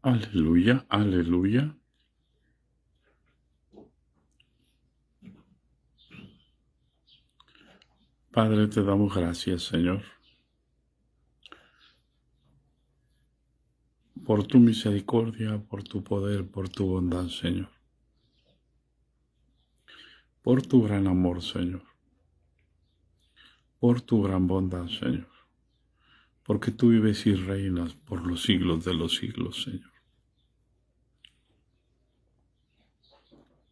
Aleluya, aleluya. Padre, te damos gracias, Señor, por tu misericordia, por tu poder, por tu bondad, Señor, por tu gran amor, Señor, por tu gran bondad, Señor, porque tú vives y reinas por los siglos de los siglos, Señor.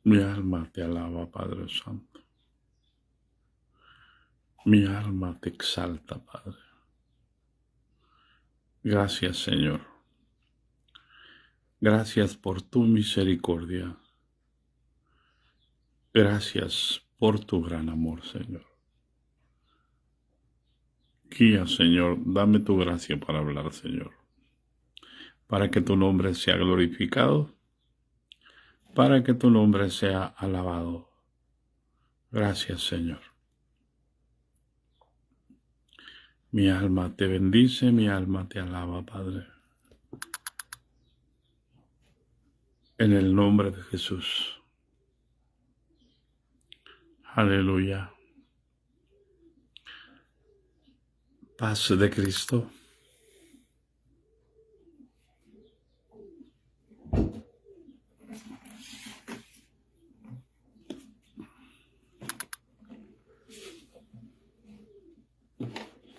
Mi alma te alaba, Padre Santo. Mi alma te exalta, Padre. Gracias, Señor. Gracias por tu misericordia. Gracias por tu gran amor, Señor. Guía, Señor, dame tu gracia para hablar, Señor, para que tu nombre sea glorificado, para que tu nombre sea alabado. Gracias, Señor. Mi alma te bendice, mi alma te alaba, Padre. En el nombre de Jesús. Aleluya. Paz de Cristo.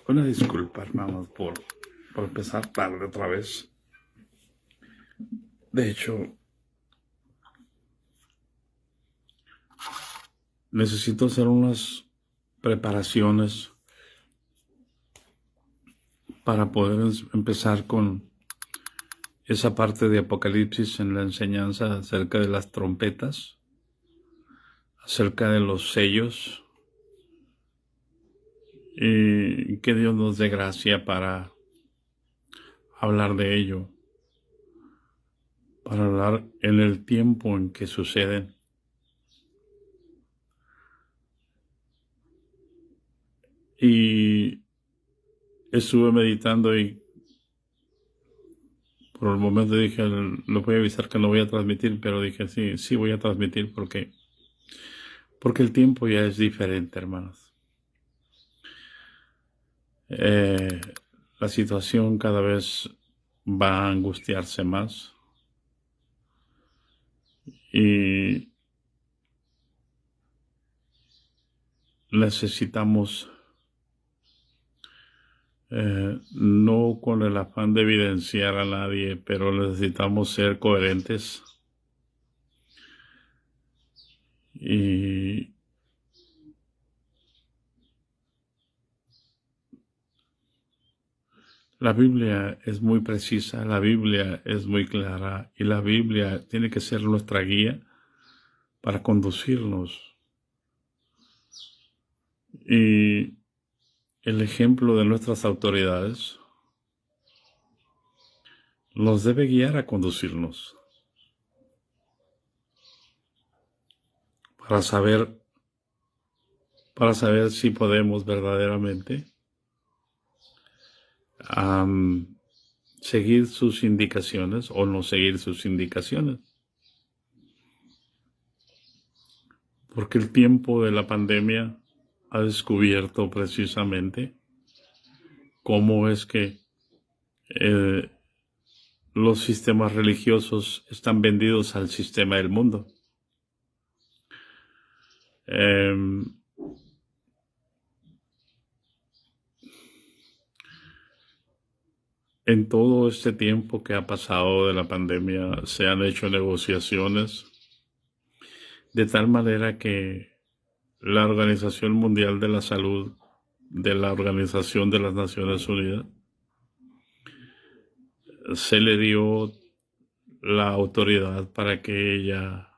Una disculpa, hermanos, por empezar tarde otra vez. De hecho, necesito hacer unas preparaciones para poder empezar con esa parte de Apocalipsis en la enseñanza acerca de las trompetas, acerca de los sellos, y que Dios nos dé gracia para hablar de ello, para hablar en el tiempo en que suceden. Y estuve meditando y por el momento dije, lo voy a avisar que no voy a transmitir, pero dije, sí voy a transmitir porque el tiempo ya es diferente, hermanos. La situación cada vez va a angustiarse más y necesitamos, no con el afán de evidenciar a nadie, pero necesitamos ser coherentes y la Biblia es muy precisa, la Biblia es muy clara y la Biblia tiene que ser nuestra guía para conducirnos. Y el ejemplo de nuestras autoridades nos debe guiar a conducirnos para saber si podemos verdaderamente seguir sus indicaciones o no seguir sus indicaciones. Porque el tiempo de la pandemia ha descubierto precisamente cómo es que los sistemas religiosos están vendidos al sistema del mundo. En todo este tiempo que ha pasado de la pandemia se han hecho negociaciones de tal manera que la Organización Mundial de la Salud de la Organización de las Naciones Unidas se le dio la autoridad para que ella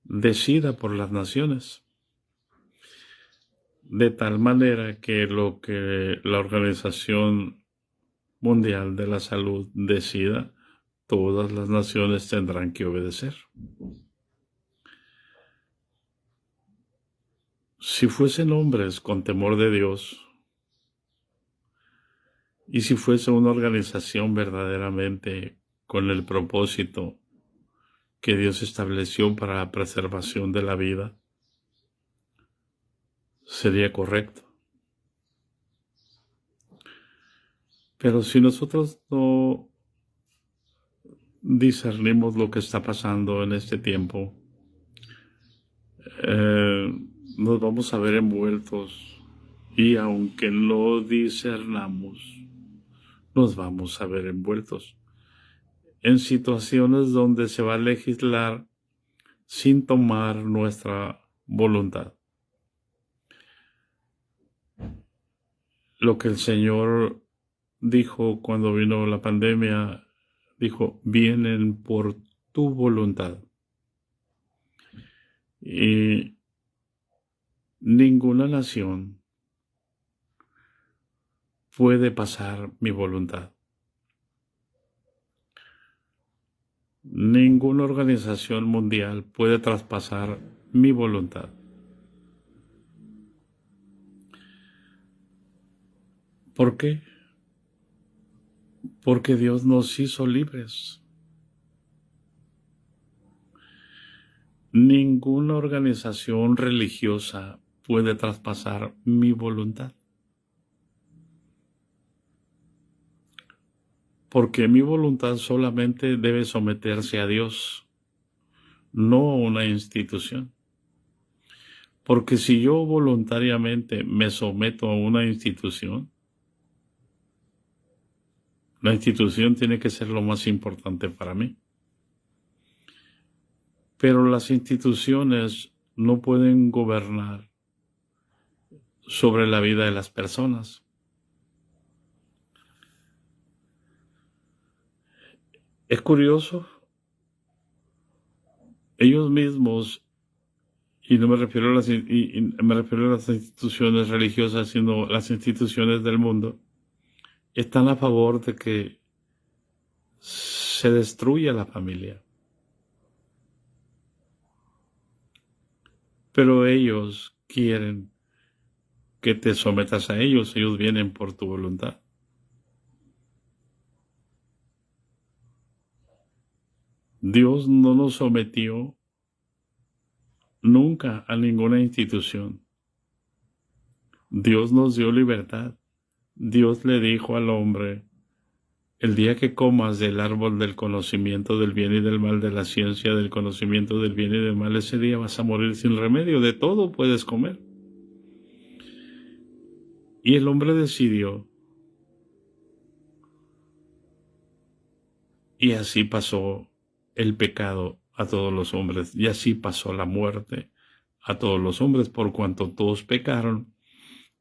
decida por las naciones, de tal manera que lo que la Organización Mundial de la Salud decida, todas las naciones tendrán que obedecer. Si fuesen hombres con temor de Dios, y si fuese una organización verdaderamente con el propósito que Dios estableció para la preservación de la vida, sería correcto. Pero si nosotros no discernimos lo que está pasando en este tiempo, nos vamos a ver envueltos, y aunque no discernamos, nos vamos a ver envueltos en situaciones donde se va a legislar sin tomar nuestra voluntad. Lo que el Señor dijo cuando vino la pandemia, dijo: vienen por tu voluntad. Y ninguna nación puede pasar mi voluntad. Ninguna organización mundial puede traspasar mi voluntad. ¿Por qué? Porque Dios nos hizo libres. Ninguna organización religiosa puede traspasar mi voluntad. Porque mi voluntad solamente debe someterse a Dios, no a una institución. Porque si yo voluntariamente me someto a una institución, la institución tiene que ser lo más importante para mí. Pero las instituciones no pueden gobernar sobre la vida de las personas. Es curioso, ellos mismos, y no me refiero a me refiero a las instituciones religiosas, sino las instituciones del mundo, están a favor de que se destruya la familia. Pero ellos quieren que te sometas a ellos vienen por tu voluntad. Dios no nos sometió nunca a ninguna institución. Dios nos dio libertad. Dios le dijo al hombre: el día que comas del árbol del conocimiento del bien y del mal, de la ciencia del conocimiento del bien y del mal, ese día vas a morir sin remedio. De todo puedes comer. Y el hombre decidió. Y así pasó el pecado a todos los hombres. Y así pasó la muerte a todos los hombres. Por cuanto todos pecaron,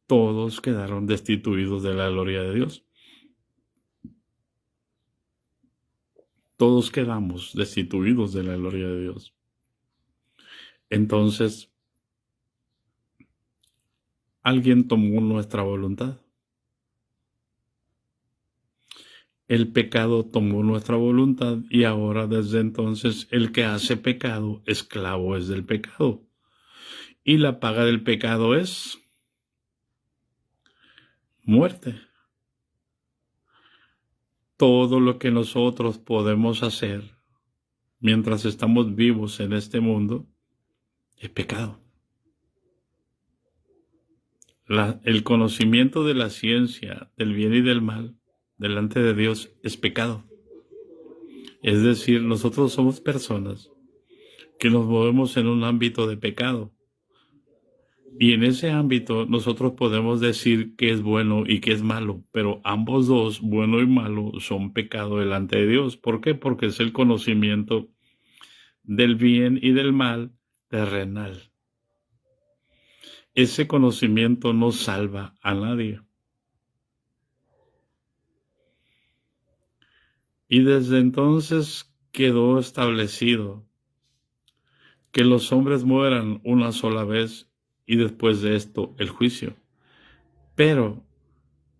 todos quedaron destituidos de la gloria de Dios. Todos quedamos destituidos de la gloria de Dios. Entonces, alguien tomó nuestra voluntad. El pecado tomó nuestra voluntad y ahora desde entonces el que hace pecado, esclavo es del pecado. Y la paga del pecado es muerte. Todo lo que nosotros podemos hacer mientras estamos vivos en este mundo es pecado. El conocimiento de la ciencia, del bien y del mal, delante de Dios es pecado. Es decir, nosotros somos personas que nos movemos en un ámbito de pecado. Y en ese ámbito nosotros podemos decir que es bueno y que es malo, pero ambos dos, bueno y malo, son pecado delante de Dios. ¿Por qué? Porque es el conocimiento del bien y del mal terrenal. Ese conocimiento no salva a nadie. Y desde entonces quedó establecido que los hombres mueran una sola vez y después de esto el juicio. Pero,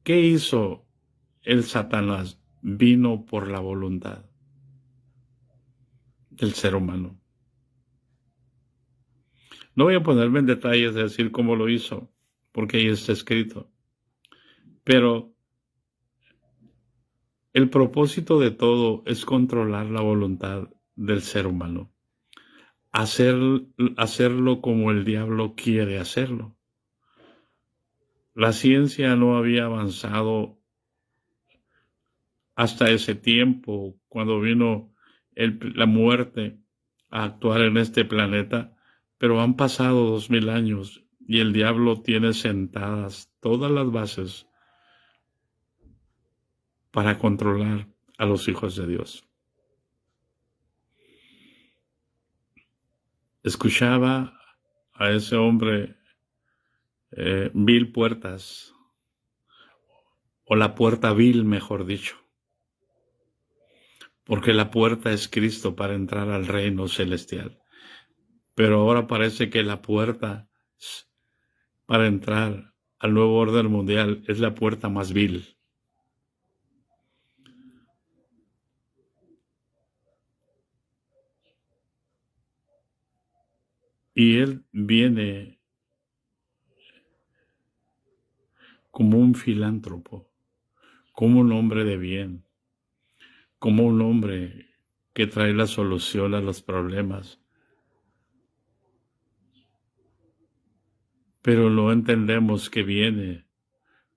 ¿qué hizo el Satanás? Vino por la voluntad del ser humano. No voy a ponerme en detalles de decir cómo lo hizo, porque ahí está escrito. Pero El propósito de todo es controlar la voluntad del ser humano, hacer, hacerlo como el diablo quiere hacerlo. La ciencia no había avanzado hasta ese tiempo, cuando vino la muerte a actuar en este planeta, pero han pasado 2000 años y el diablo tiene sentadas todas las bases para controlar a los hijos de Dios. Escuchaba a ese hombre, Bill Puertas, o la puerta vil, mejor dicho, porque la puerta es Cristo para entrar al reino celestial. Pero ahora parece que la puerta para entrar al nuevo orden mundial es la puerta más vil. Y él viene como un filántropo, como un hombre de bien, como un hombre que trae la solución a los problemas. Pero no entendemos que viene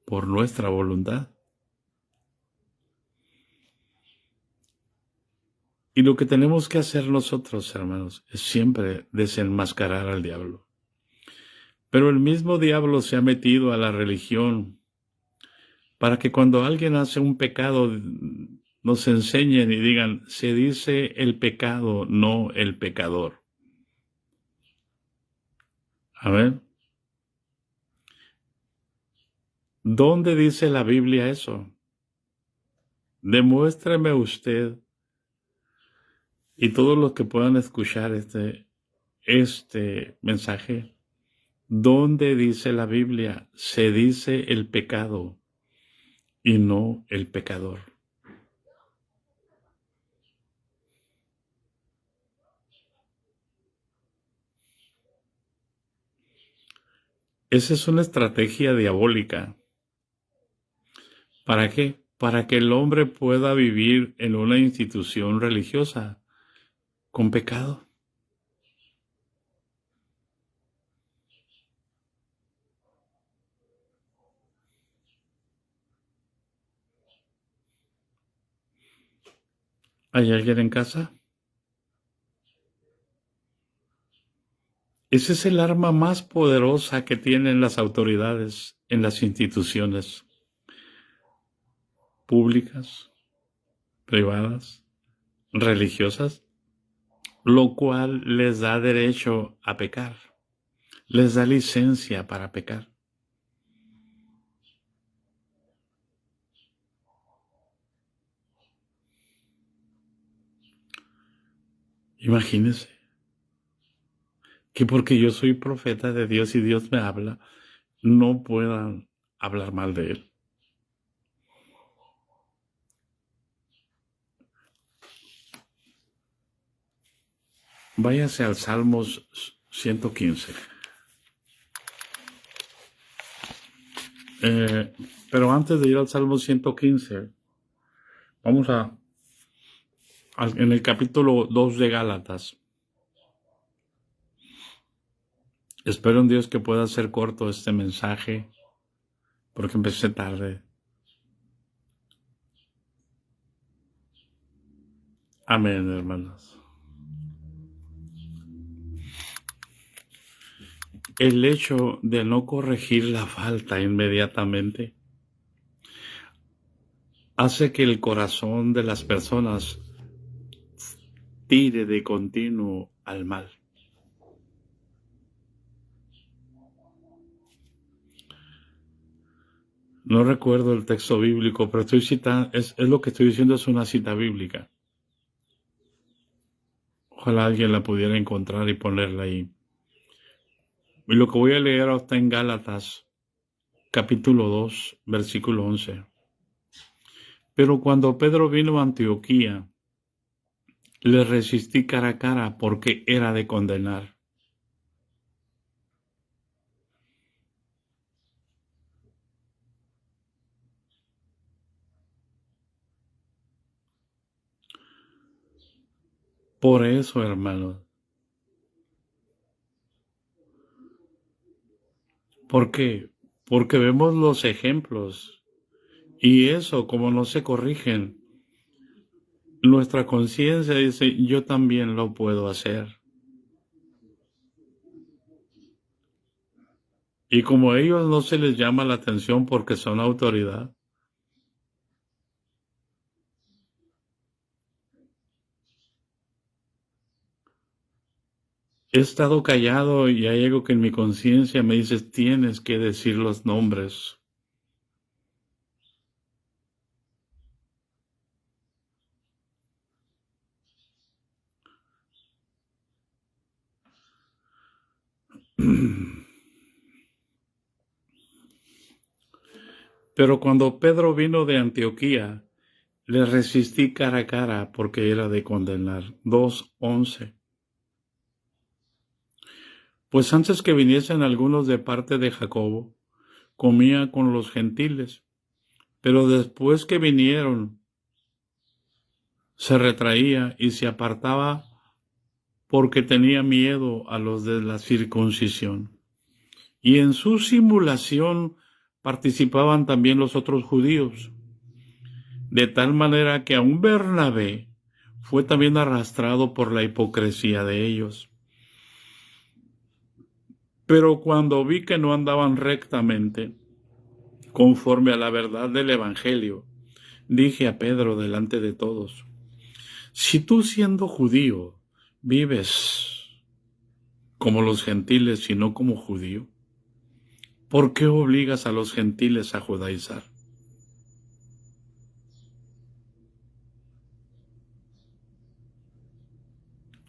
por nuestra voluntad. Y lo que tenemos que hacer nosotros, hermanos, es siempre desenmascarar al diablo. Pero el mismo diablo se ha metido a la religión para que cuando alguien hace un pecado nos enseñen y digan, se dice el pecado, no el pecador. A ver, ¿dónde dice la Biblia eso? Demuéstreme usted y todos los que puedan escuchar este mensaje. ¿Dónde dice la Biblia? Se dice el pecado y no el pecador. Esa es una estrategia diabólica. ¿Para qué? Para que el hombre pueda vivir en una institución religiosa con pecado. ¿Hay alguien en casa? Ese es el arma más poderosa que tienen las autoridades en las instituciones públicas, privadas, religiosas, lo cual les da derecho a pecar, les da licencia para pecar. Imagínense que porque yo soy profeta de Dios y Dios me habla, no puedan hablar mal de Él. Váyase al Salmos 115. Pero antes de ir al Salmo 115, vamos en el capítulo 2 de Gálatas. Espero en Dios que pueda ser corto este mensaje, porque empecé tarde. Amén, hermanos. El hecho de no corregir la falta inmediatamente hace que el corazón de las personas tire de continuo al mal. No recuerdo el texto bíblico, pero estoy citando, es lo que estoy diciendo, es una cita bíblica. Ojalá alguien la pudiera encontrar y ponerla ahí. Y lo que voy a leer está en Gálatas, capítulo 2, versículo 11. Pero cuando Pedro vino a Antioquía, le resistí cara a cara porque era de condenar. Por eso, hermanos. ¿Por qué? Porque vemos los ejemplos y eso, como no se corrigen, nuestra conciencia dice, yo también lo puedo hacer. Y como a ellos no se les llama la atención porque son autoridad, he estado callado y hay algo que en mi conciencia me dice, tienes que decir los nombres. Pero cuando Pedro vino de Antioquía, le resistí cara a cara porque era de condenar. 2:11. Pues antes que viniesen algunos de parte de Jacobo, comía con los gentiles, pero después que vinieron, se retraía y se apartaba porque tenía miedo a los de la circuncisión. Y en su simulación participaban también los otros judíos, de tal manera que aun Bernabé fue también arrastrado por la hipocresía de ellos. Pero cuando vi que no andaban rectamente, conforme a la verdad del Evangelio, dije a Pedro delante de todos, si tú siendo judío vives como los gentiles y no como judío, ¿por qué obligas a los gentiles a judaizar?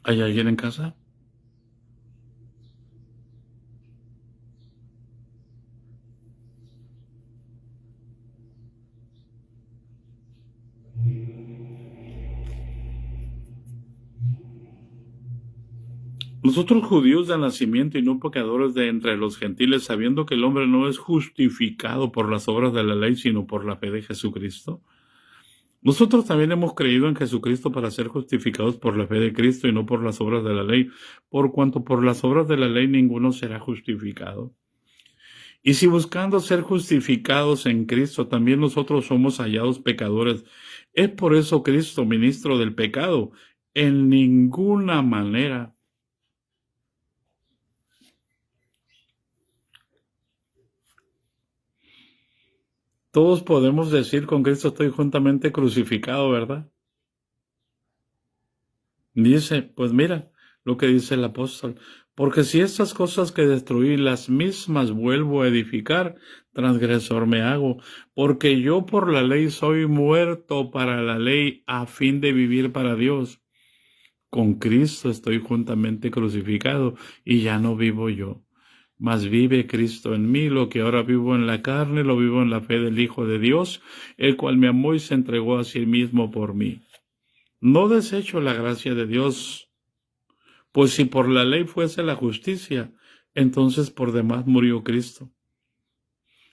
¿Hay alguien en casa? Nosotros judíos de nacimiento y no pecadores de entre los gentiles, sabiendo que el hombre no es justificado por las obras de la ley, sino por la fe de Jesucristo. Nosotros también hemos creído en Jesucristo para ser justificados por la fe de Cristo y no por las obras de la ley, por cuanto por las obras de la ley ninguno será justificado. Y si buscando ser justificados en Cristo, también nosotros somos hallados pecadores, ¿es por eso Cristo ministro del pecado? En ninguna manera. Todos podemos decir con Cristo estoy juntamente crucificado, ¿verdad? Dice, pues mira lo que dice el apóstol, porque si estas cosas que destruí las mismas vuelvo a edificar, transgresor me hago, porque yo por la ley soy muerto para la ley a fin de vivir para Dios. Con Cristo estoy juntamente crucificado y ya no vivo yo, mas vive Cristo en mí. Lo que ahora vivo en la carne, lo vivo en la fe del Hijo de Dios, el cual me amó y se entregó a sí mismo por mí. No desecho la gracia de Dios, pues si por la ley fuese la justicia, entonces por demás murió Cristo.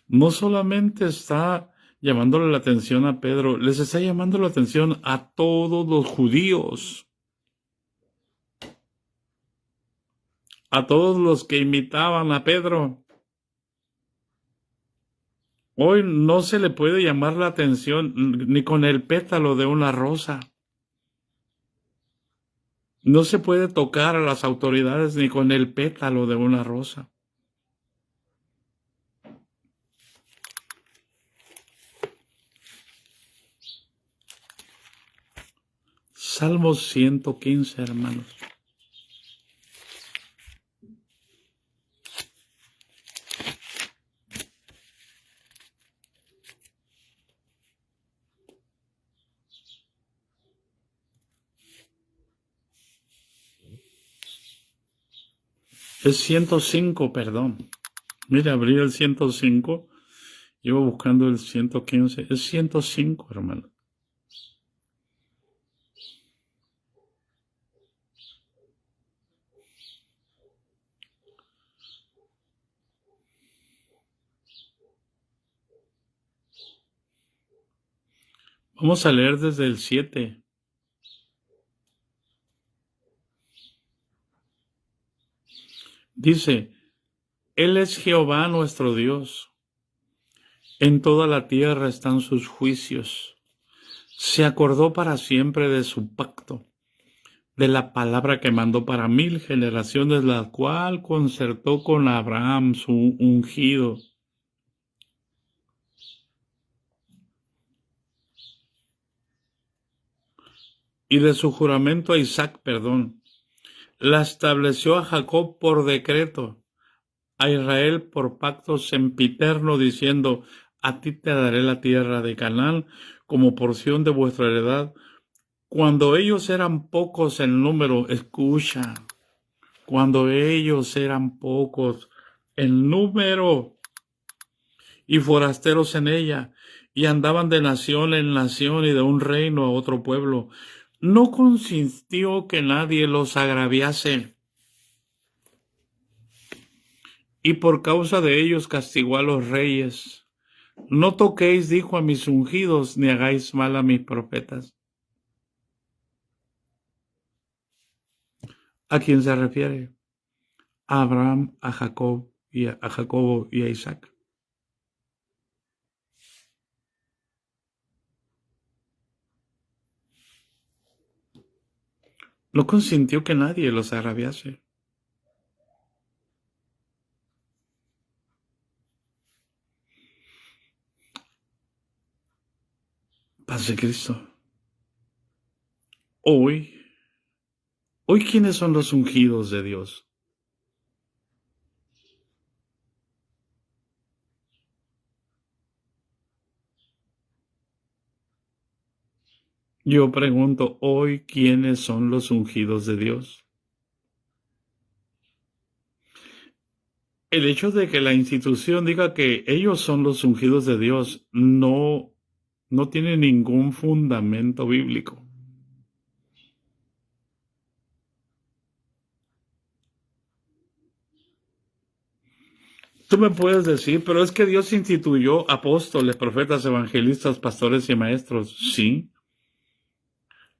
No solamente está llamándole la atención a Pedro, les está llamando la atención a todos los judíos, a todos los que imitaban a Pedro. Hoy no se le puede llamar la atención ni con el pétalo de una rosa. No se puede tocar a las autoridades ni con el pétalo de una rosa. Salmo 115, hermanos. Es 105, perdón. Mira, abrí el 105. Llevo buscando el 115. Es 105, hermano. Vamos a leer desde el 7. Dice, Él es Jehová nuestro Dios. En toda la tierra están sus juicios. Se acordó para siempre de su pacto, de la palabra que mandó para 1000 generaciones, la cual concertó con Abraham, su ungido. Y de su juramento a Isaac, la estableció a Jacob por decreto, a Israel por pacto sempiterno, diciendo, a ti te daré la tierra de Canaán como porción de vuestra heredad. Cuando ellos eran pocos en número, escucha, cuando ellos eran pocos en número y forasteros en ella, y andaban de nación en nación y de un reino a otro pueblo, no consintió que nadie los agraviase, y por causa de ellos castigó a los reyes. No toquéis, dijo, a mis ungidos, ni hagáis mal a mis profetas. ¿A quién se refiere? A Abraham, a Jacobo y a Isaac. No consintió que nadie los agraviase. Paz de Cristo. Hoy, ¿quiénes son los ungidos de Dios? Yo pregunto, hoy, ¿quiénes son los ungidos de Dios? El hecho de que la institución diga que ellos son los ungidos de Dios no tiene ningún fundamento bíblico. Tú me puedes decir, pero es que Dios instituyó apóstoles, profetas, evangelistas, pastores y maestros. Sí,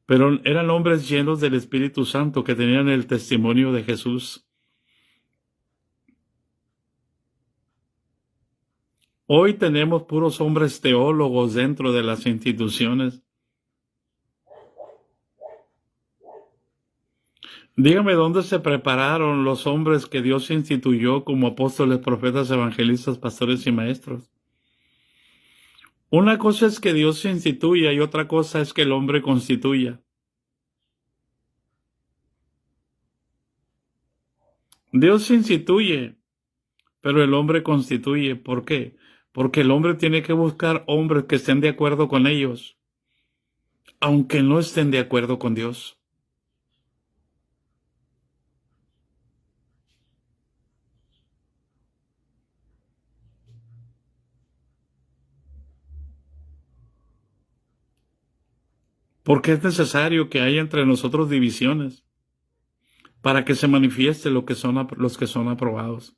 pero eran hombres llenos del Espíritu Santo que tenían el testimonio de Jesús. Hoy tenemos puros hombres teólogos dentro de las instituciones. Dígame dónde se prepararon los hombres que Dios instituyó como apóstoles, profetas, evangelistas, pastores y maestros. Una cosa es que Dios se instituya y otra cosa es que el hombre constituya. Dios se instituye, pero el hombre constituye. ¿Por qué? Porque el hombre tiene que buscar hombres que estén de acuerdo con ellos, aunque no estén de acuerdo con Dios. Porque es necesario que haya entre nosotros divisiones para que se manifieste los que son aprobados.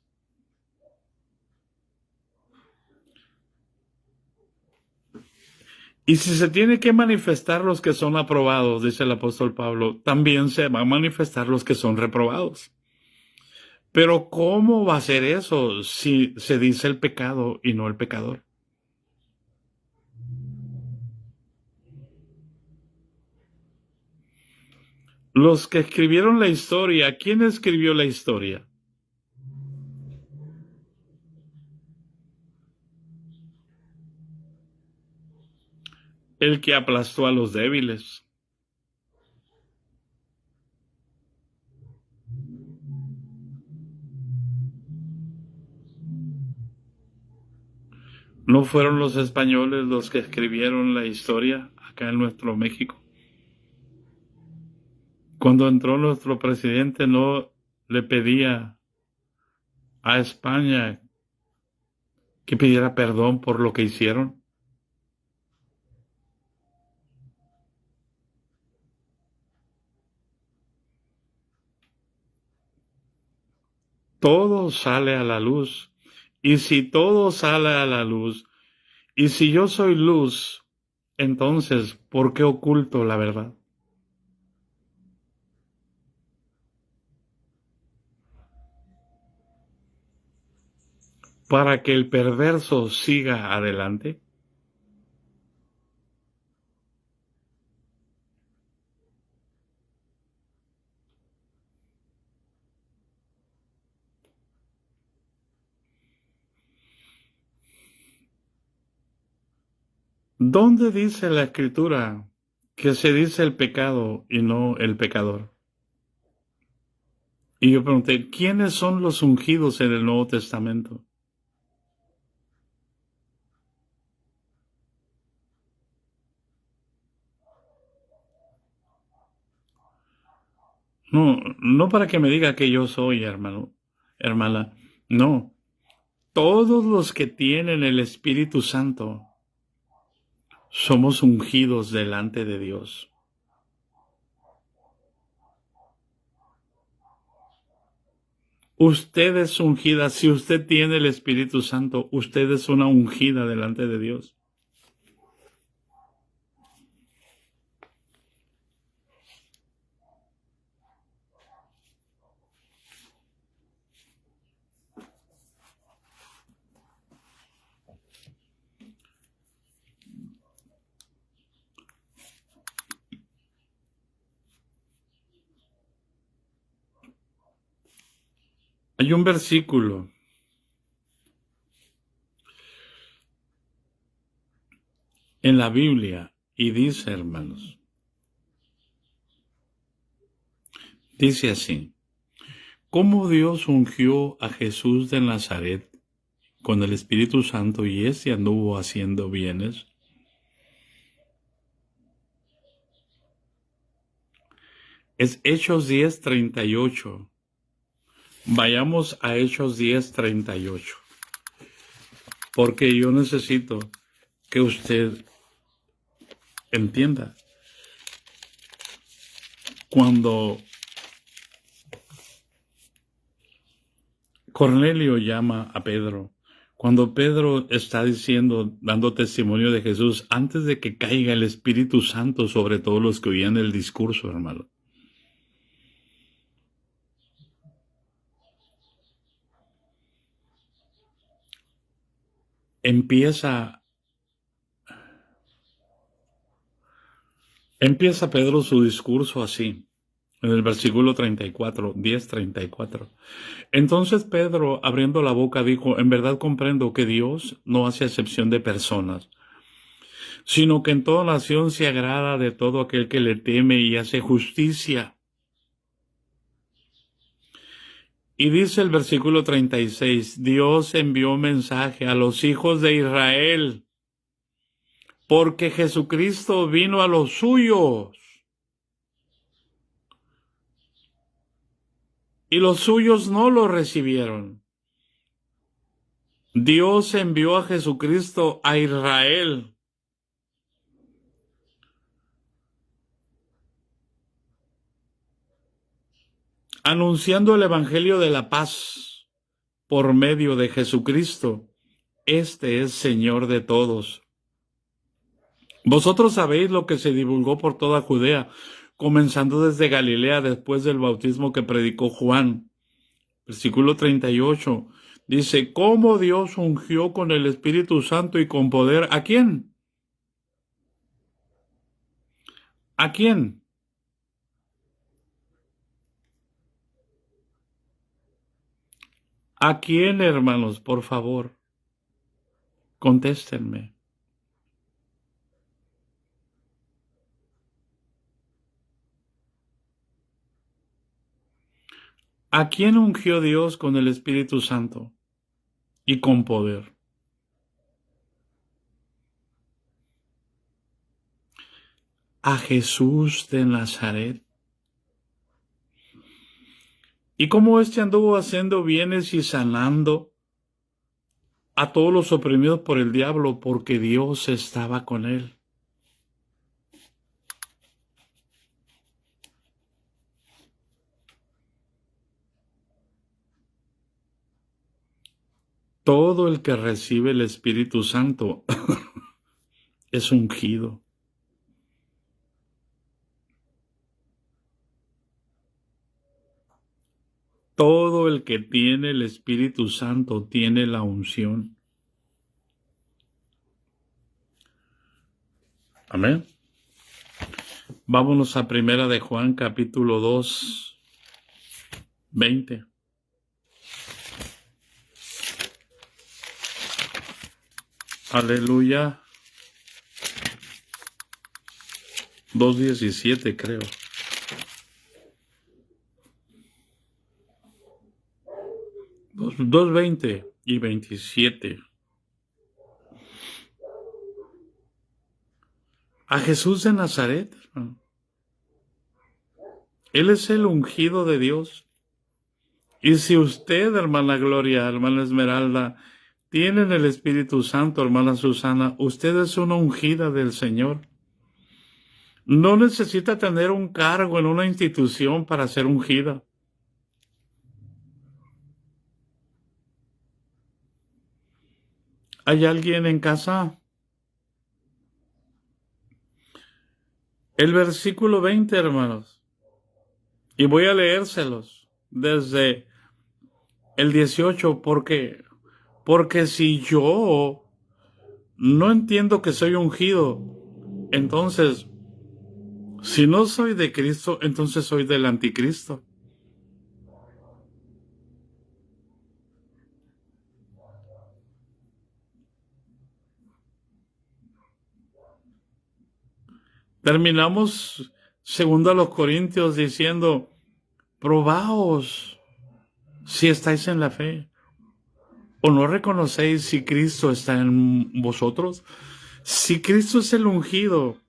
Y si se tiene que manifestar los que son aprobados, dice el apóstol Pablo, también se van a manifestar los que son reprobados. Pero ¿cómo va a ser eso si se dice el pecado y no el pecador? Los que escribieron la historia, ¿quién escribió la historia? El que aplastó a los débiles. ¿No fueron los españoles los que escribieron la historia acá en nuestro México? Cuando entró nuestro presidente no le pedía a España que pidiera perdón por lo que hicieron. Todo sale a la luz. Y si todo sale a la luz, y si yo soy luz, entonces, ¿por qué oculto la verdad? para que el perverso siga adelante? ¿Dónde dice la Escritura que se dice el pecado y no el pecador? Y yo pregunté, ¿quiénes son los ungidos en el Nuevo Testamento? No, no para que me diga que yo soy, hermano, hermana. No, todos los que tienen el Espíritu Santo somos ungidos delante de Dios. Usted es ungida. Si usted tiene el Espíritu Santo, usted es una ungida delante de Dios. Hay un versículo en la Biblia y dice, hermanos, dice así: ¿cómo Dios ungió a Jesús de Nazaret con el Espíritu Santo y éste anduvo haciendo bienes? Es Hechos 10:38. Vayamos a Hechos 10:38, porque yo necesito que usted entienda. Cuando Cornelio llama a Pedro, cuando Pedro está diciendo, dando testimonio de Jesús, antes de que caiga el Espíritu Santo sobre todos los que oían el discurso, hermano, empieza Pedro su discurso así, en el versículo 34, 10:34. Entonces Pedro, abriendo la boca, dijo: en verdad comprendo que Dios no hace acepción de personas, sino que en toda nación se agrada de todo aquel que le teme y hace justicia. Y dice el versículo 36, Dios envió mensaje a los hijos de Israel, porque Jesucristo vino a los suyos, y los suyos no lo recibieron. Dios envió a Jesucristo a Israel, anunciando el evangelio de la paz por medio de Jesucristo. Este es Señor de todos. Vosotros sabéis lo que se divulgó por toda Judea, comenzando desde Galilea después del bautismo que predicó Juan. Versículo 38 dice: ¿cómo Dios ungió con el Espíritu Santo y con poder? ¿A quién? ¿A quién? ¿A quién, hermanos? Por favor, contéstenme. ¿A quién ungió Dios con el Espíritu Santo y con poder? A Jesús de Nazaret. ¿Y cómo éste anduvo haciendo bienes y sanando a todos los oprimidos por el diablo? Porque Dios estaba con él. Todo el que recibe el Espíritu Santo es ungido. Todo el que tiene el Espíritu Santo tiene la unción. Amén. Vámonos a Primera de Juan, capítulo 2, 20. Aleluya. 2:17 creo. 2:20 y 27. A Jesús de Nazaret, hermano. Él es el ungido de Dios. Y si usted, hermana Gloria, hermana Esmeralda, tienen el Espíritu Santo, hermana Susana, usted es una ungida del Señor. No necesita tener un cargo en una institución para ser ungida. ¿Hay alguien en casa? El versículo 20, hermanos, y voy a leérselos desde el 18, porque si yo no entiendo que soy ungido, entonces, si no soy de Cristo, entonces soy del anticristo. Terminamos, segundo a los Corintios, diciendo, probaos si estáis en la fe. ¿O no reconocéis si Cristo está en vosotros? Si Cristo es el ungido,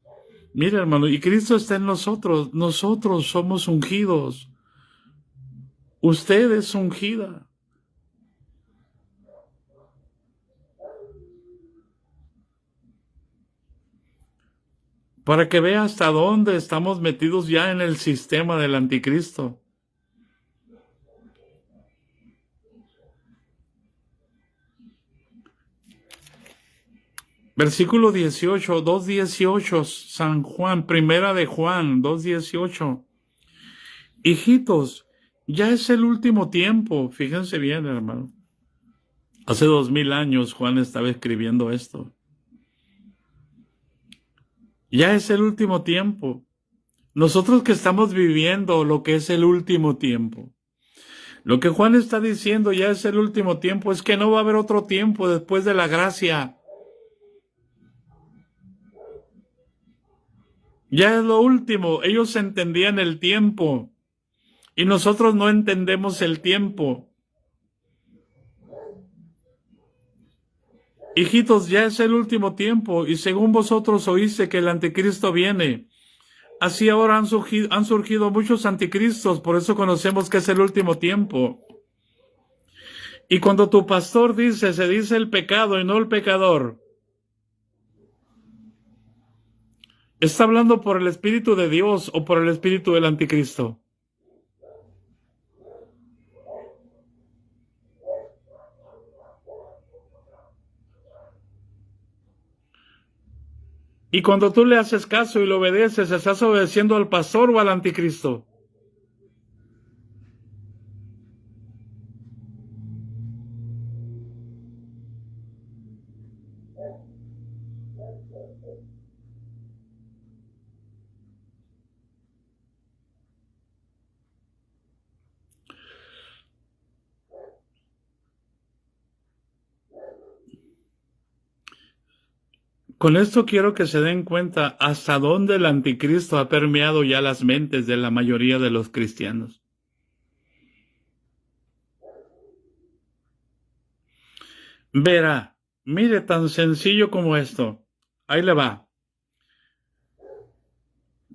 mira, hermano, y Cristo está en nosotros somos ungidos. Usted es ungida. Para que vea hasta dónde estamos metidos ya en el sistema del anticristo. Versículo 18, 2:18, San Juan, Primera de Juan, 2:18. Hijitos, ya es el último tiempo. Fíjense bien, hermano. Hace 2000 años Juan estaba escribiendo esto. Ya es el último tiempo. Nosotros que estamos viviendo lo que es el último tiempo. Lo que Juan está diciendo ya es el último tiempo, es que no va a haber otro tiempo después de la gracia. Ya es lo último. Ellos entendían el tiempo y nosotros no entendemos el tiempo. Hijitos, ya es el último tiempo y según vosotros oíste que el anticristo viene. Así ahora han surgido muchos anticristos, por eso conocemos que es el último tiempo. Y cuando tu pastor dice, se dice el pecado y no el pecador, ¿está hablando por el Espíritu de Dios o por el Espíritu del anticristo? Y cuando tú le haces caso y lo obedeces, ¿estás obedeciendo al pastor o al anticristo? Con esto quiero que se den cuenta hasta dónde el anticristo ha permeado ya las mentes de la mayoría de los cristianos. Verá, mire, tan sencillo como esto. Ahí le va.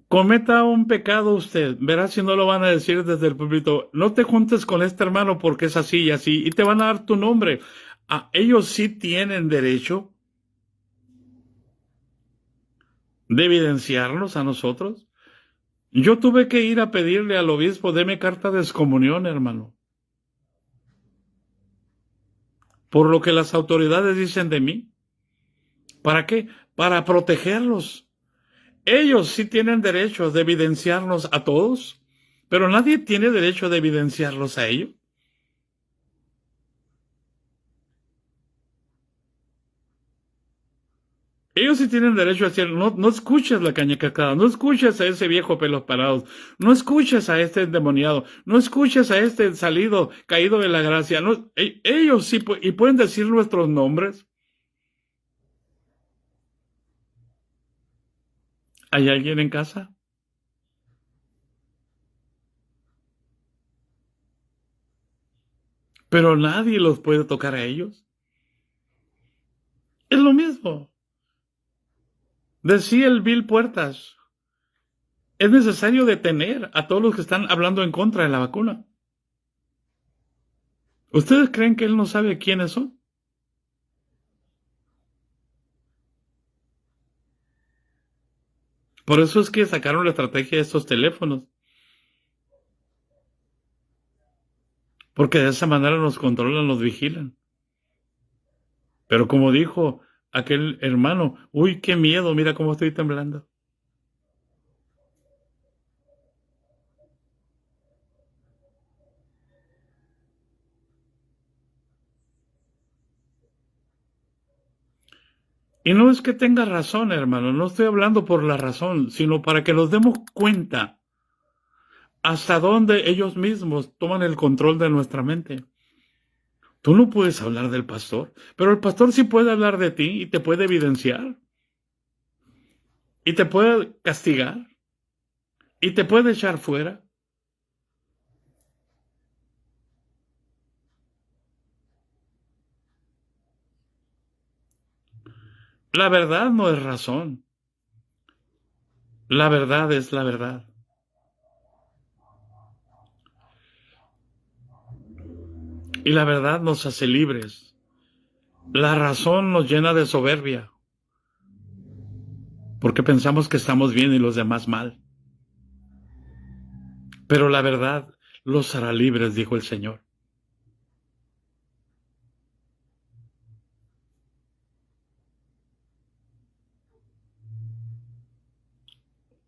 Cometa un pecado usted, verá si no lo van a decir desde el púlpito. No te juntes con este hermano porque es así y así, y te van a dar tu nombre. Ellos sí tienen derecho de evidenciarnos a nosotros. Yo tuve que ir a pedirle al obispo, deme carta de excomunión, hermano. Por lo que las autoridades dicen de mí. ¿Para qué? Para protegerlos. Ellos sí tienen derecho de evidenciarnos a todos, pero nadie tiene derecho de evidenciarlos a ellos. Ellos sí tienen derecho a decir, no, no escuches la caña cascada, no escuches a ese viejo pelos parados, no escuches a este endemoniado, no escuches a este salido, caído de la gracia. No, ellos sí, y pueden decir nuestros nombres. ¿Hay alguien en casa? Pero nadie los puede tocar a ellos. Es lo mismo. Decía el Bill Puertas, es necesario detener a todos los que están hablando en contra de la vacuna. ¿Ustedes creen que él no sabe quiénes son? Por eso es que sacaron la estrategia de estos teléfonos. Porque de esa manera nos controlan, nos vigilan. Pero como dijo aquel hermano, uy, qué miedo, mira cómo estoy temblando. Y no es que tenga razón, hermano, no estoy hablando por la razón, sino para que nos demos cuenta hasta dónde ellos mismos toman el control de nuestra mente. Tú no puedes hablar del pastor, pero el pastor sí puede hablar de ti y te puede evidenciar. Y te puede castigar. Y te puede echar fuera. La verdad no es razón. La verdad es la verdad. Y la verdad nos hace libres. La razón nos llena de soberbia. Porque pensamos que estamos bien y los demás mal. Pero la verdad los hará libres, dijo el Señor.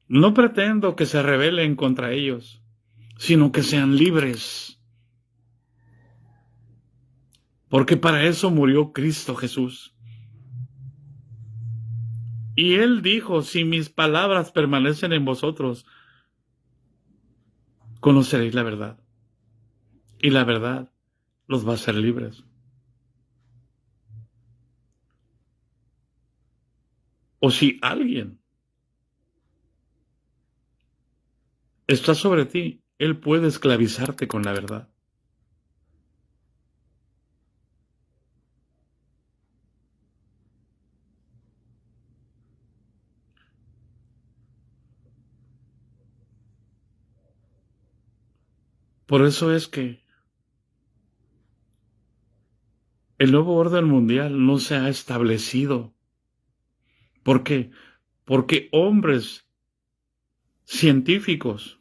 No pretendo que se rebelen contra ellos, sino que sean libres. Porque para eso murió Cristo Jesús. Y Él dijo, si mis palabras permanecen en vosotros, conoceréis la verdad. Y la verdad los va a hacer libres. O si alguien está sobre ti, Él puede esclavizarte con la verdad. Por eso es que el nuevo orden mundial no se ha establecido. ¿Por qué? Porque hombres científicos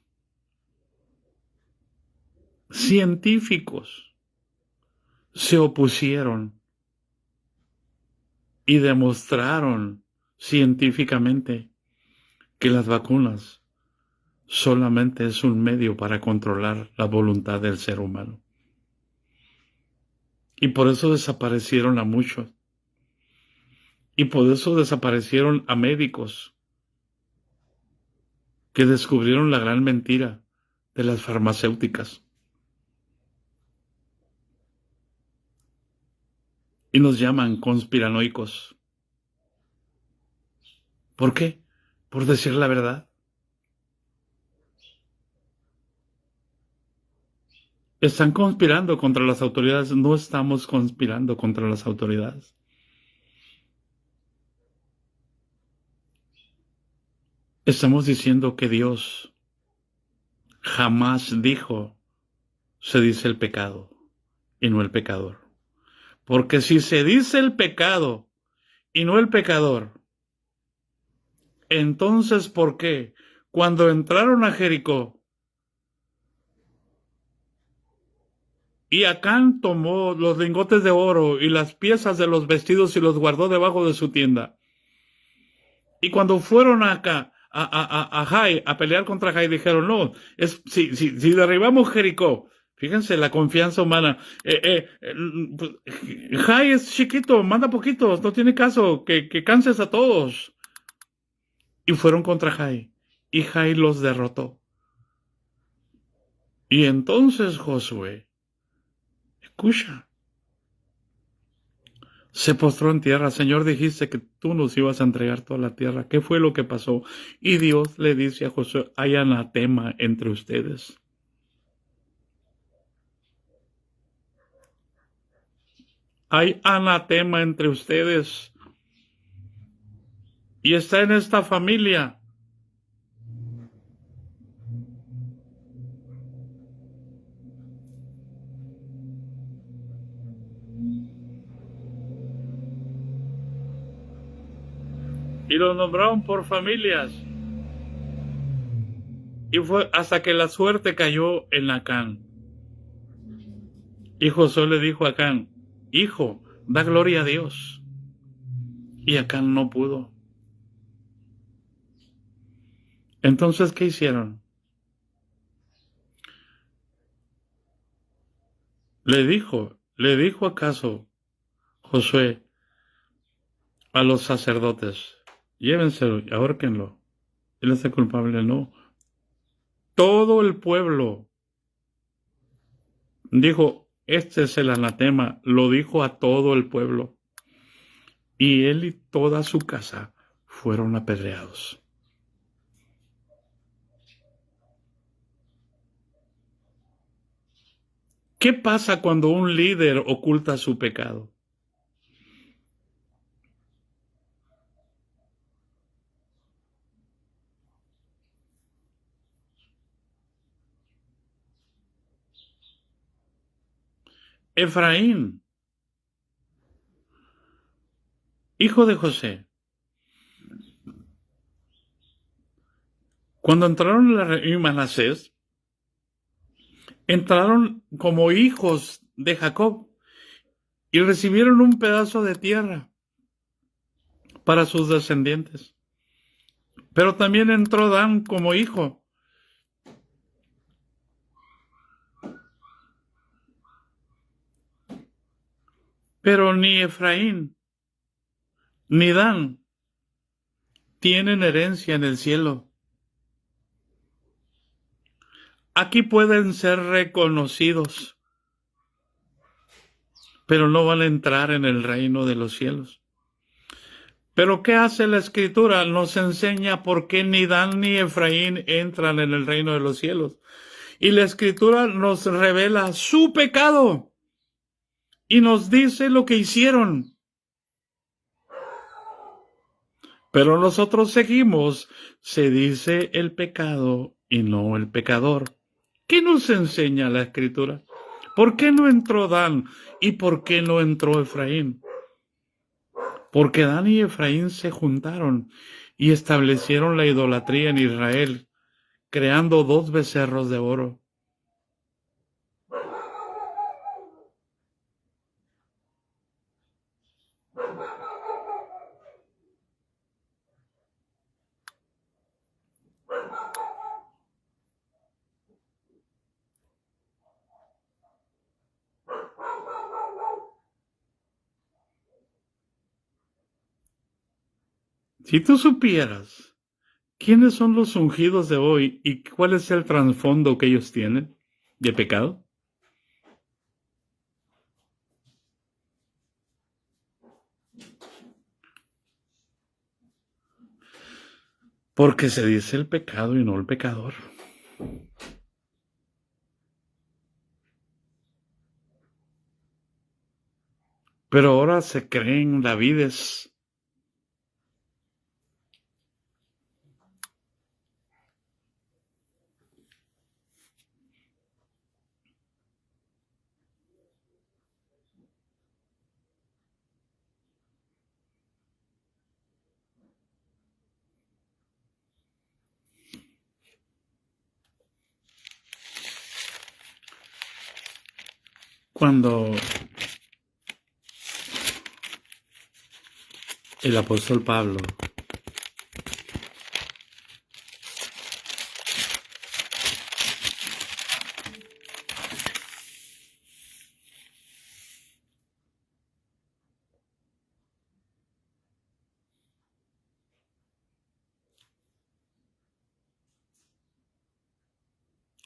se opusieron y demostraron científicamente que las vacunas solamente es un medio para controlar la voluntad del ser humano. Y por eso desaparecieron a muchos. Y por eso desaparecieron a médicos que descubrieron la gran mentira de las farmacéuticas. Y nos llaman conspiranoicos. ¿Por qué? Por decir la verdad. Están conspirando contra las autoridades. No estamos conspirando contra las autoridades. Estamos diciendo que Dios jamás dijo, se dice el pecado y no el pecador. Porque si se dice el pecado y no el pecador, entonces ¿por qué? Cuando entraron a Jericó y Acán tomó los lingotes de oro y las piezas de los vestidos y los guardó debajo de su tienda. Y cuando fueron acá a Jai, a pelear contra Jai, dijeron, no, si derribamos Jericó, Fíjense, la confianza humana. Pues, Jai es chiquito, manda poquitos, no tiene caso, que canses a todos. Y fueron contra Jai, y Jai los derrotó. Y entonces Josué, escucha, se postró en tierra. Señor, dijiste que tú nos ibas a entregar toda la tierra. ¿Qué fue lo que pasó? Y Dios le dice a Josué, hay anatema entre ustedes. Hay anatema entre ustedes. Y está en esta familia. Y los nombraron por familias. Y fue hasta que la suerte cayó en Acán. Y Josué le dijo a Acán, hijo, da gloria a Dios. Y Acán no pudo. Entonces, ¿qué hicieron? Le dijo acaso Josué a los sacerdotes, llévenselo y ahórquenlo. Él es el culpable, no. Todo el pueblo dijo, este es el anatema, lo dijo a todo el pueblo. Y él y toda su casa fueron apedreados. ¿Qué pasa cuando un líder oculta su pecado? Efraín, hijo de José, cuando entraron y Manasés, entraron como hijos de Jacob y recibieron un pedazo de tierra para sus descendientes. Pero también entró Dan como hijo. Pero ni Efraín ni Dan tienen herencia en el cielo. Aquí pueden ser reconocidos, pero no van a entrar en el reino de los cielos. Pero ¿qué hace la Escritura? Nos enseña por qué ni Dan ni Efraín entran en el reino de los cielos. Y la Escritura nos revela su pecado y nos dice lo que hicieron. Pero nosotros seguimos, se dice el pecado y no el pecador. ¿Qué nos enseña la Escritura? ¿Por qué no entró Dan y por qué no entró Efraín? Porque Dan y Efraín se juntaron y establecieron la idolatría en Israel, creando 2 becerros de oro. Si tú supieras quiénes son los ungidos de hoy y cuál es el trasfondo que ellos tienen de pecado. Porque se dice el pecado y no el pecador. Pero ahora se creen Davides. Cuando el apóstol Pablo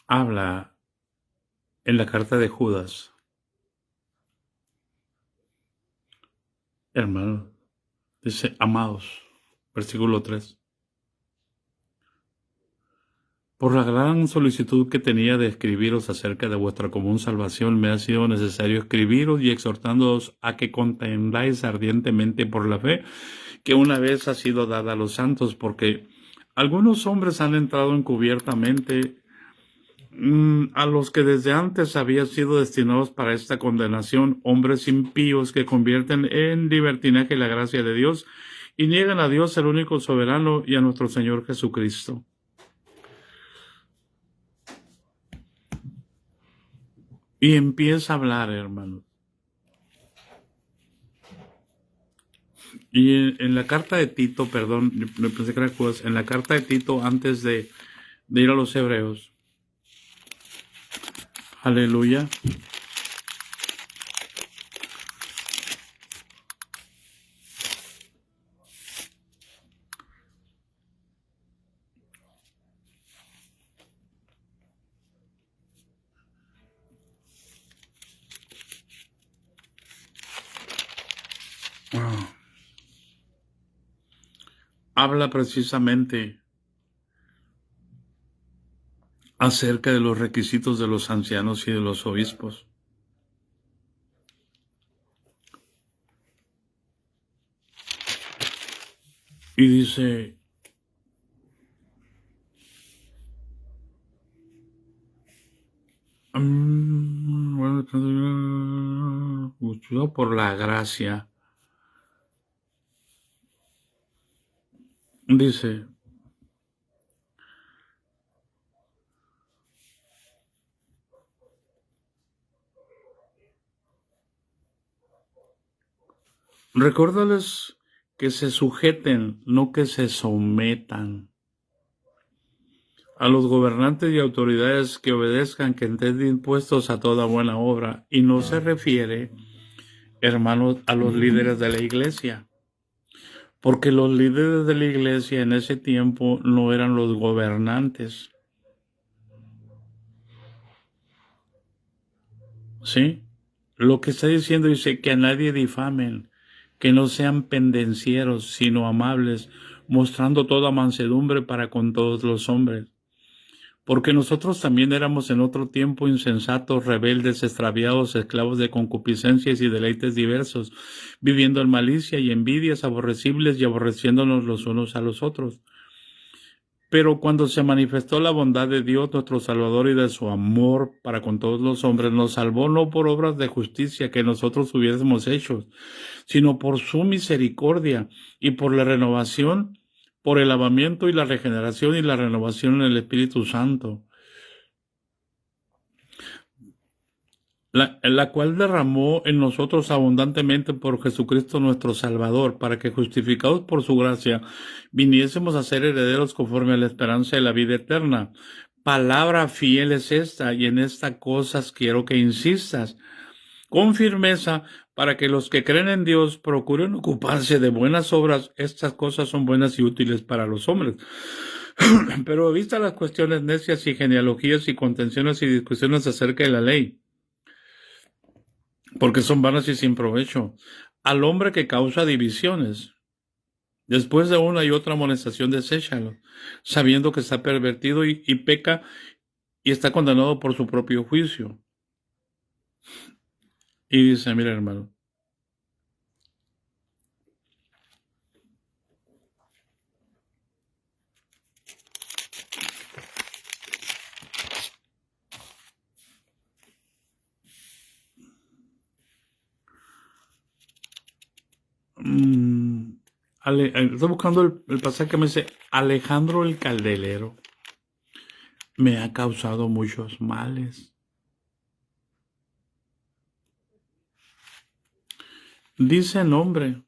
habla en la carta de Judas, hermano, dice, amados, versículo 3. Por la gran solicitud que tenía de escribiros acerca de vuestra común salvación, me ha sido necesario escribiros y exhortándoos a que contendáis ardientemente por la fe que una vez ha sido dada a los santos, porque algunos hombres han entrado encubiertamente, a los que desde antes habían sido destinados para esta condenación, hombres impíos que convierten en libertinaje la gracia de Dios y niegan a Dios, el único soberano, y a nuestro Señor Jesucristo. Y empieza a hablar, hermano. Y en la carta de Tito, perdón, me pensé que era Judas, en la carta de Tito, antes de ir a los Hebreos, aleluya, habla precisamente acerca de los requisitos de los ancianos y de los obispos. Y dice, por la gracia, dice, recuérdales que se sujeten, no que se sometan. A los gobernantes y autoridades que obedezcan, que estén dispuestos a toda buena obra. Y no se refiere, hermanos, a los líderes de la iglesia. Porque los líderes de la iglesia en ese tiempo no eran los gobernantes. ¿Sí? Lo que está diciendo dice que a nadie difamen, que no sean pendencieros, sino amables, mostrando toda mansedumbre para con todos los hombres. Porque nosotros también éramos en otro tiempo insensatos, rebeldes, extraviados, esclavos de concupiscencias y deleites diversos, viviendo en malicia y envidias aborrecibles y aborreciéndonos los unos a los otros. Pero cuando se manifestó la bondad de Dios, nuestro Salvador, y de su amor para con todos los hombres, nos salvó no por obras de justicia que nosotros hubiésemos hecho, sino por su misericordia y por la renovación, por el lavamiento y la regeneración y la renovación en el Espíritu Santo, la cual derramó en nosotros abundantemente por Jesucristo nuestro Salvador, para que, justificados por su gracia, viniésemos a ser herederos conforme a la esperanza de la vida eterna. Palabra fiel es esta, y en estas cosas quiero que insistas con firmeza, para que los que creen en Dios procuren ocuparse de buenas obras. Estas cosas son buenas y útiles para los hombres. Pero vistas las cuestiones necias y genealogías y contenciones y discusiones acerca de la ley, porque son vanas y sin provecho, al hombre que causa divisiones, después de una y otra amonestación, deséchalo, sabiendo que está pervertido y peca y está condenado por su propio juicio. Y dice, mira, hermano, estoy buscando el pasaje que me dice, Alejandro el Caldelero me ha causado muchos males. Dice nombre.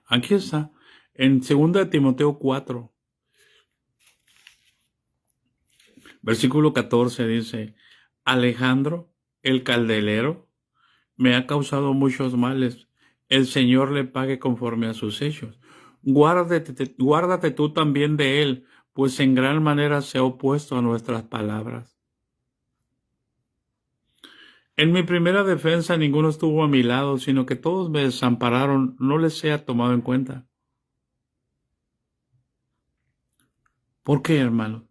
Aquí está, en 2 Timoteo 4, versículo 14, dice, Alejandro el Caldelero me ha causado muchos males. El Señor le pague conforme a sus hechos. Guárdate tú también de él, pues en gran manera se ha opuesto a nuestras palabras. En mi primera defensa ninguno estuvo a mi lado, sino que todos me desampararon, no les he tomado en cuenta. ¿Por qué, hermano?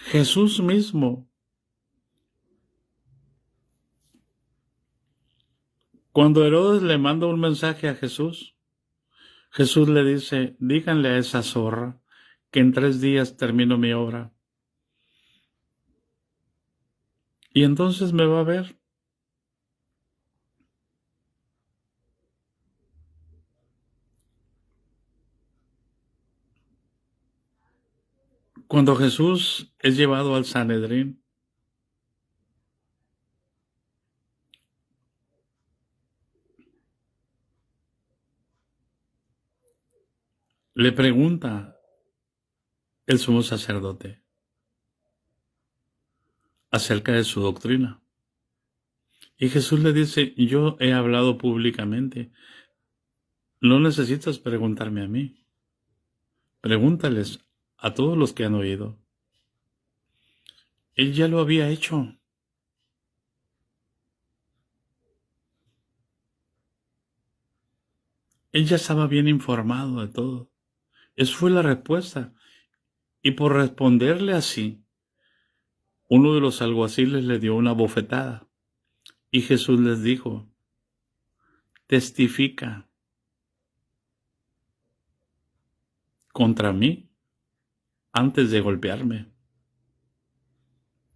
Jesús mismo, cuando Herodes le manda un mensaje a Jesús, Jesús le dice, díganle a esa zorra que en 3 días termino mi obra. Y entonces me va a ver. Cuando Jesús es llevado al Sanedrín, le pregunta el sumo sacerdote acerca de su doctrina. Y Jesús le dice, yo he hablado públicamente. No necesitas preguntarme a mí. Pregúntales a todos los que han oído. Él ya lo había hecho. Él ya estaba bien informado de todo. Esa fue la respuesta. Y por responderle así, uno de los alguaciles le dio una bofetada. Y Jesús les dijo, testifica contra mí antes de golpearme.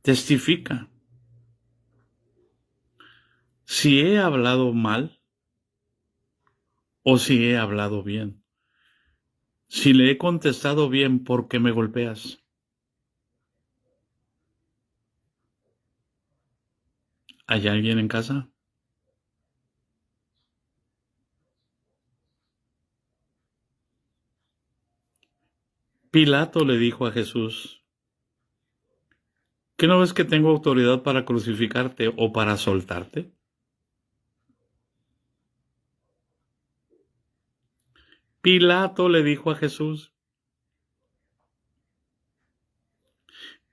Testifica. Si he hablado mal o si he hablado bien. Si le he contestado bien, ¿por qué me golpeas? ¿Hay alguien en casa? Pilato le dijo a Jesús, ¿qué no ves que tengo autoridad para crucificarte o para soltarte? Pilato le dijo a Jesús.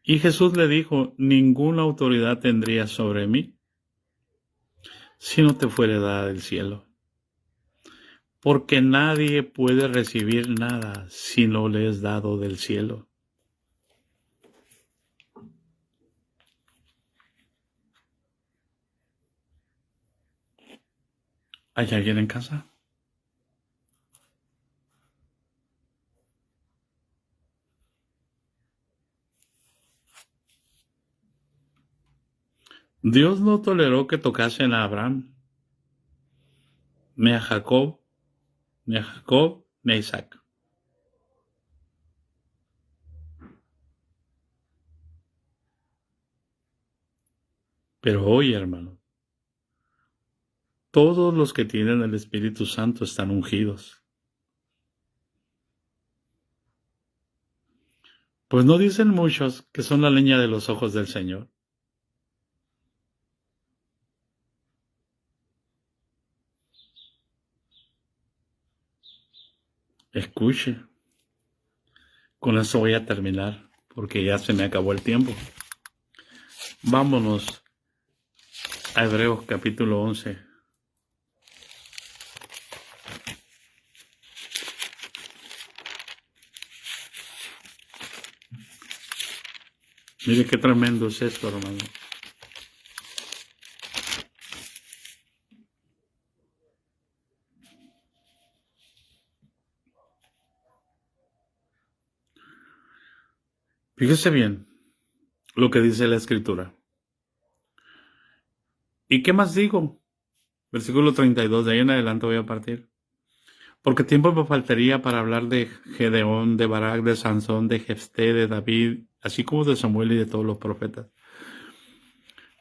Y Jesús le dijo, ninguna autoridad tendría sobre mí si no te fuere dada del cielo. Porque nadie puede recibir nada si no le es dado del cielo. ¿Hay alguien en casa? Dios no toleró que tocasen a Abraham, ni a Jacob, ni a Isaac. Pero hoy, hermano, todos los que tienen el Espíritu Santo están ungidos. Pues no dicen muchos que son la leña de los ojos del Señor. Escuche, con eso voy a terminar, porque ya se me acabó el tiempo. Vámonos a Hebreos capítulo 11. Mire qué tremendo es esto, hermano. Fíjese bien lo que dice la Escritura. ¿Y qué más digo? Versículo 32, de ahí en adelante voy a partir. Porque tiempo me faltaría para hablar de Gedeón, de Barak, de Sansón, de Jefté, de David, así como de Samuel y de todos los profetas.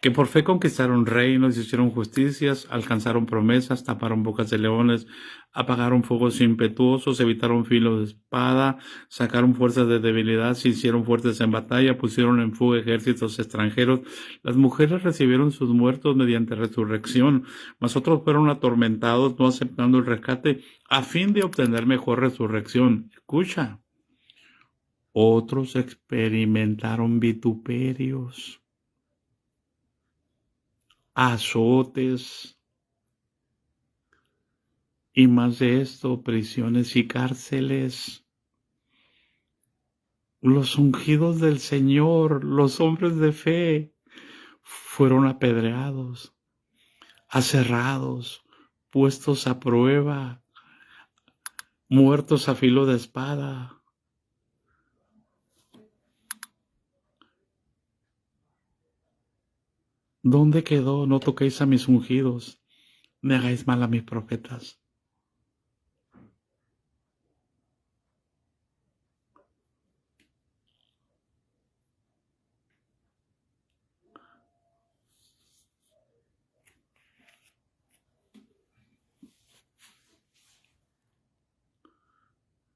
que por fe conquistaron reinos, hicieron justicias, alcanzaron promesas, taparon bocas de leones, apagaron fuegos impetuosos, evitaron filos de espada, sacaron fuerzas de debilidad, se hicieron fuertes en batalla, pusieron en fuga ejércitos extranjeros. Las mujeres recibieron sus muertos mediante resurrección, mas otros fueron atormentados, no aceptando el rescate, a fin de obtener mejor resurrección. Escucha, otros experimentaron vituperios, azotes, y más de esto, prisiones y cárceles. Los ungidos del Señor, los hombres de fe, fueron apedreados, aserrados, puestos a prueba, muertos a filo de espada. ¿Dónde quedó? No toquéis a mis ungidos, ni hagáis mal a mis profetas.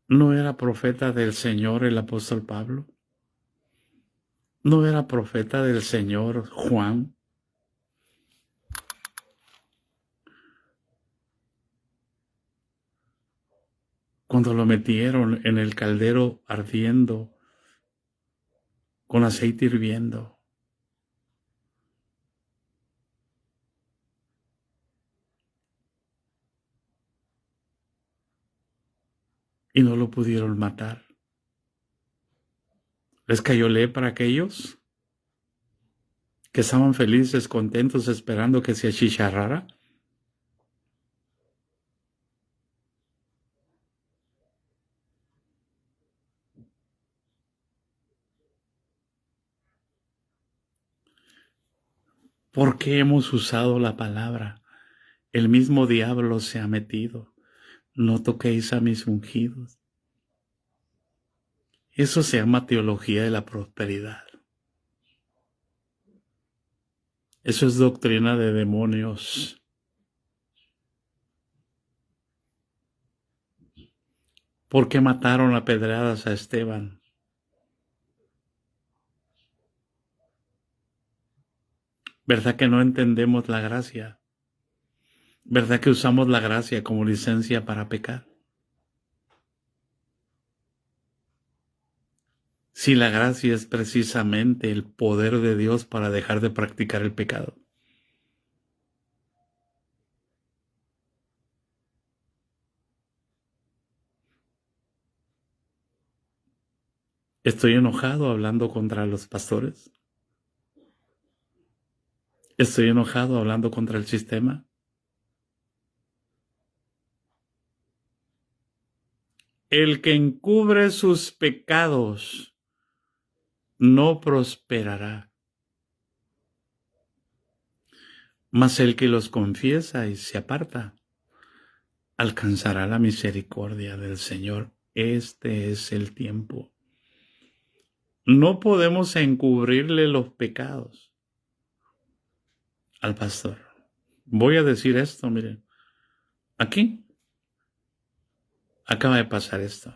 ¿No era profeta del Señor el apóstol Pablo? ¿No era profeta del Señor Juan? Cuando lo metieron en el caldero ardiendo, con aceite hirviendo. Y no lo pudieron matar. ¿Les cayó lepra a aquellos que estaban felices, contentos, esperando que se achicharrara? ¿Por qué hemos usado la palabra? El mismo diablo se ha metido. No toquéis a mis ungidos. Eso se llama teología de la prosperidad. Eso es doctrina de demonios. ¿Por qué mataron a pedradas a Esteban? ¿Verdad que no entendemos la gracia? ¿Verdad que usamos la gracia como licencia para pecar? Si la gracia es precisamente el poder de Dios para dejar de practicar el pecado. ¿Estoy enojado hablando contra los pastores? ¿Estoy enojado hablando contra el sistema? El que encubre sus pecados no prosperará, mas el que los confiesa y se aparta alcanzará la misericordia del Señor. Este es el tiempo. No podemos encubrirle los pecados al pastor. Voy a decir esto, miren. Aquí acaba de pasar esto.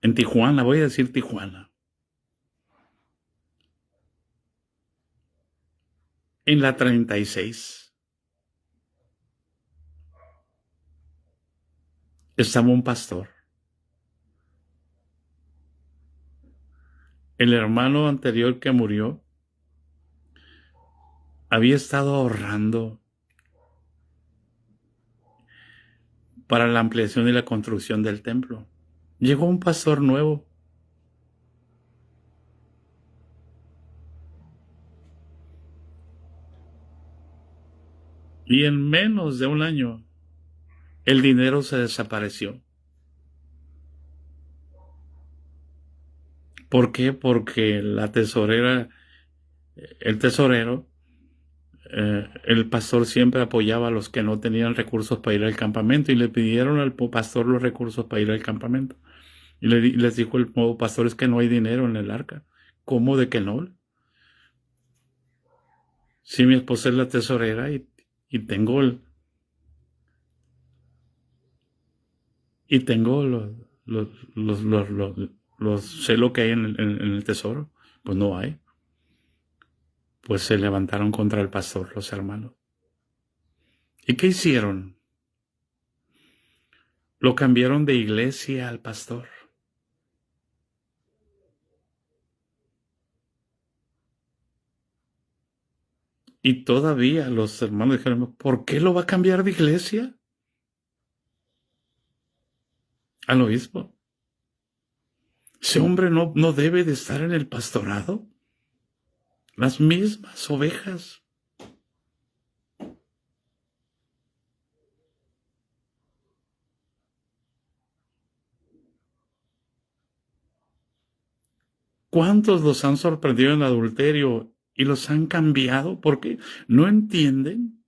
En Tijuana, voy a decir Tijuana. En la 36 estaba un pastor. El hermano anterior que murió había estado ahorrando para la ampliación y la construcción del templo. Llegó un pastor nuevo. Y en menos de un año, el dinero se desapareció. ¿Por qué? Porque la tesorera, el tesorero, el pastor siempre apoyaba a los que no tenían recursos para ir al campamento y le pidieron al pastor los recursos para ir al campamento. Y les dijo el nuevo pastor, es que no hay dinero en el arca. ¿Cómo de que no? Si mi esposa es la tesorera y tengo los, los, los, los, sé lo que hay en el tesoro, pues no hay. Pues se levantaron contra el pastor los hermanos. ¿Y qué hicieron? Lo cambiaron de iglesia al pastor. Y todavía los hermanos dijeron, ¿por qué lo va a cambiar de iglesia? Al obispo. Ese hombre no debe de estar en el pastorado. Las mismas ovejas. ¿Cuántos los han sorprendido en adulterio y los han cambiado? Porque no entienden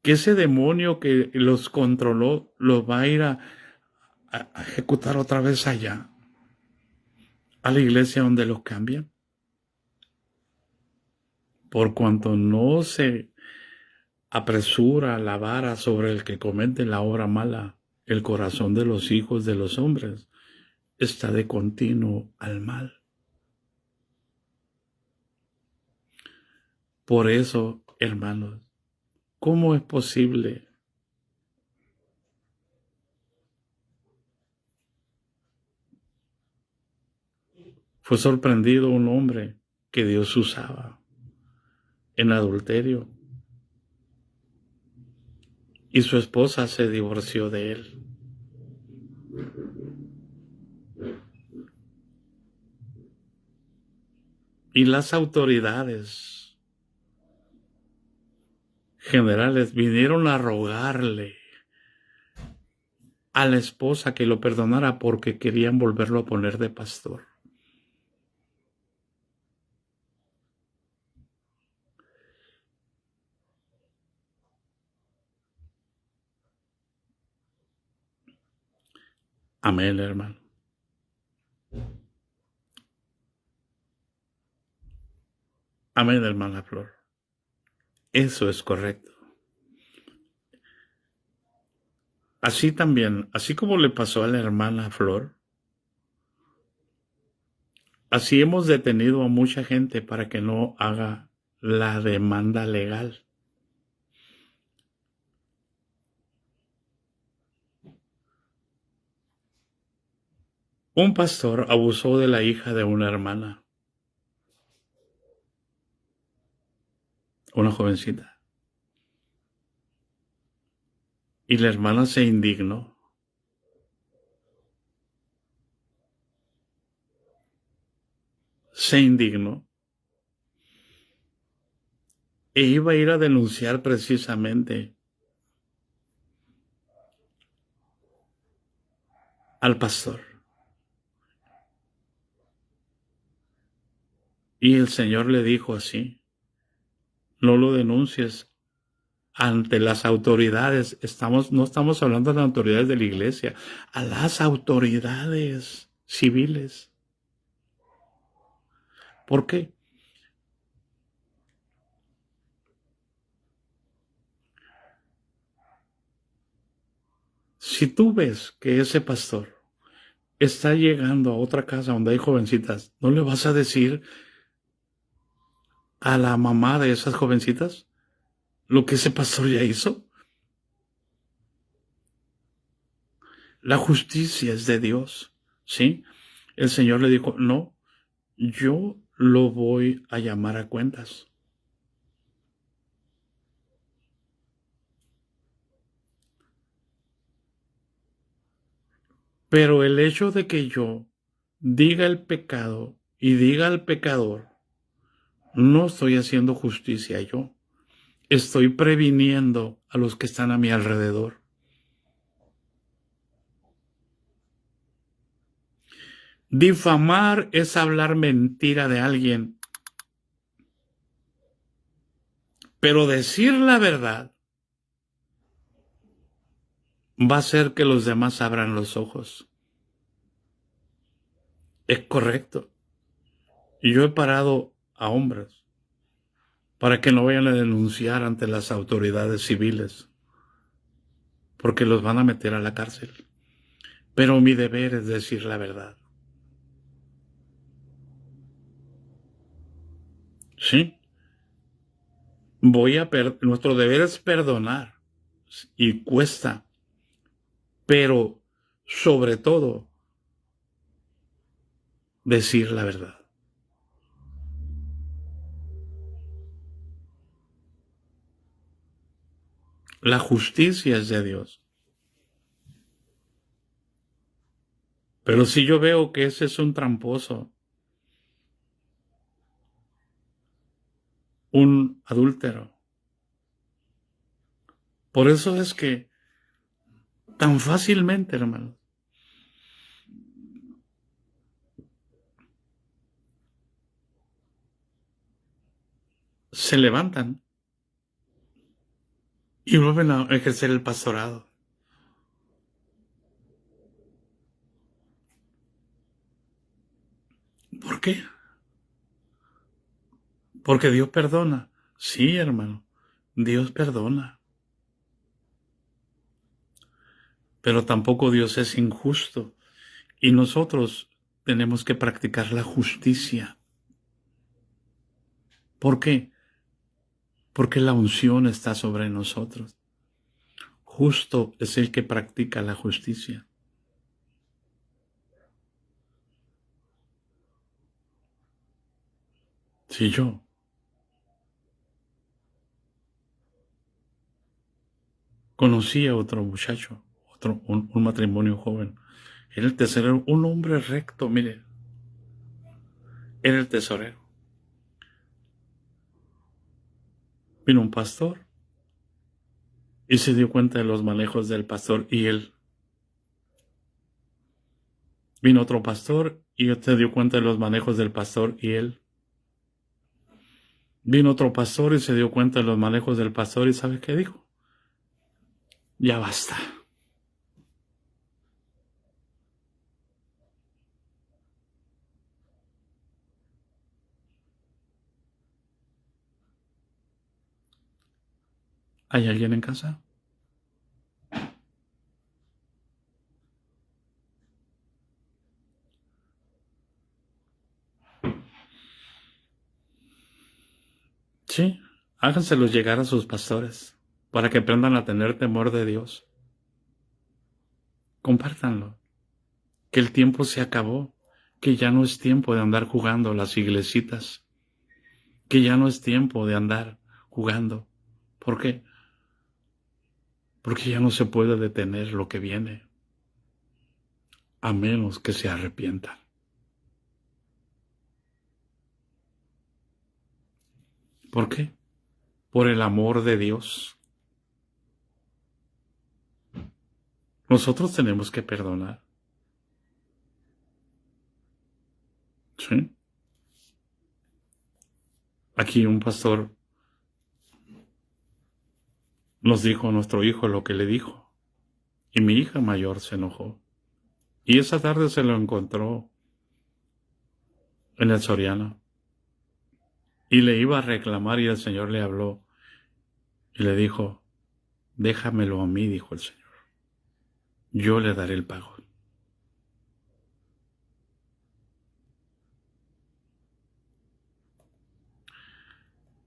que ese demonio que los controló los va a ir a ejecutar otra vez allá, a la iglesia donde los cambian. Por cuanto no se apresura la vara sobre el que comete la obra mala, el corazón de los hijos de los hombres está de continuo al mal. Por eso, hermanos, ¿cómo es posible? Fue sorprendido un hombre que Dios usaba en adulterio y su esposa se divorció de él. Y las autoridades generales vinieron a rogarle a la esposa que lo perdonara porque querían volverlo a poner de pastor. Amén, hermano. Amén, hermana Flor. Eso es correcto. Así también, así como le pasó a la hermana Flor, así hemos detenido a mucha gente para que no haga la demanda legal. Un pastor abusó de la hija de una hermana, una jovencita, y la hermana se indignó. Se indignó e iba a ir a denunciar precisamente al pastor. Y el Señor le dijo así: no lo denuncies ante las autoridades. No estamos hablando de las autoridades de la iglesia, a las autoridades civiles. ¿Por qué? Si tú ves que ese pastor está llegando a otra casa donde hay jovencitas, ¿no le vas a decir a la mamá de esas jovencitas lo que ese pastor ya hizo? La justicia es de Dios, ¿sí? El Señor le dijo, no, yo lo voy a llamar a cuentas. Pero el hecho de que yo diga el pecado y diga al pecador, no estoy haciendo justicia yo. Estoy previniendo a los que están a mi alrededor. Difamar es hablar mentira de alguien, pero decir la verdad va a hacer que los demás abran los ojos. Es correcto. Y yo he parado a hombres para que no vayan a denunciar ante las autoridades civiles, porque los van a meter a la cárcel. Pero mi deber es decir la verdad. ¿Sí? Nuestro deber es perdonar, y cuesta, pero sobre todo decir la verdad. La justicia es de Dios. Pero si yo veo que ese es un tramposo, un adúltero, por eso es que tan fácilmente, hermano, se levantan y vuelven a ejercer el pastorado. ¿Por qué? Porque Dios perdona. Sí, hermano, Dios perdona. Pero tampoco Dios es injusto. Y nosotros tenemos que practicar la justicia. ¿Por qué? Porque la unción está sobre nosotros. Justo es el que practica la justicia. Si yo conocí a otro muchacho, un matrimonio joven, era el tesorero, un hombre recto, mire, era el tesorero. Vino un pastor y se dio cuenta de los manejos del pastor y él. Vino otro pastor y se dio cuenta de los manejos del pastor y él. Vino otro pastor y se dio cuenta de los manejos del pastor y ¿sabe qué dijo? Ya basta. ¿Hay alguien en casa? Sí, háganselos llegar a sus pastores para que aprendan a tener temor de Dios. Compártanlo, que el tiempo se acabó, que ya no es tiempo de andar jugando las iglesitas, que ya no es tiempo de andar jugando. ¿Por qué? Porque ya no se puede detener lo que viene, a menos que se arrepientan. ¿Por qué? Por el amor de Dios. Nosotros tenemos que perdonar. ¿Sí? Aquí un pastor nos dijo a nuestro hijo lo que le dijo. Y mi hija mayor se enojó. Y esa tarde se lo encontró en el Soriana. Y le iba a reclamar y el Señor le habló. Y le dijo, déjamelo a mí, dijo el Señor. Yo le daré el pago.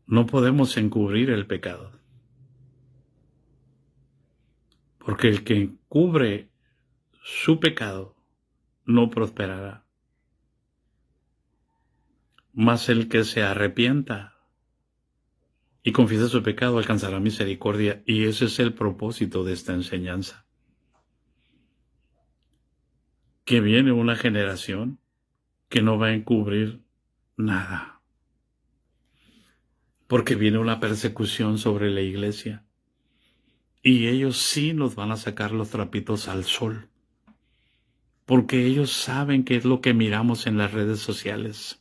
No podemos encubrir el pecado. Porque el que encubre su pecado no prosperará. Mas el que se arrepienta y confiesa su pecado alcanzará misericordia. Y ese es el propósito de esta enseñanza. Que viene una generación que no va a encubrir nada. Porque viene una persecución sobre la iglesia. Y ellos sí nos van a sacar los trapitos al sol. Porque ellos saben qué es lo que miramos en las redes sociales.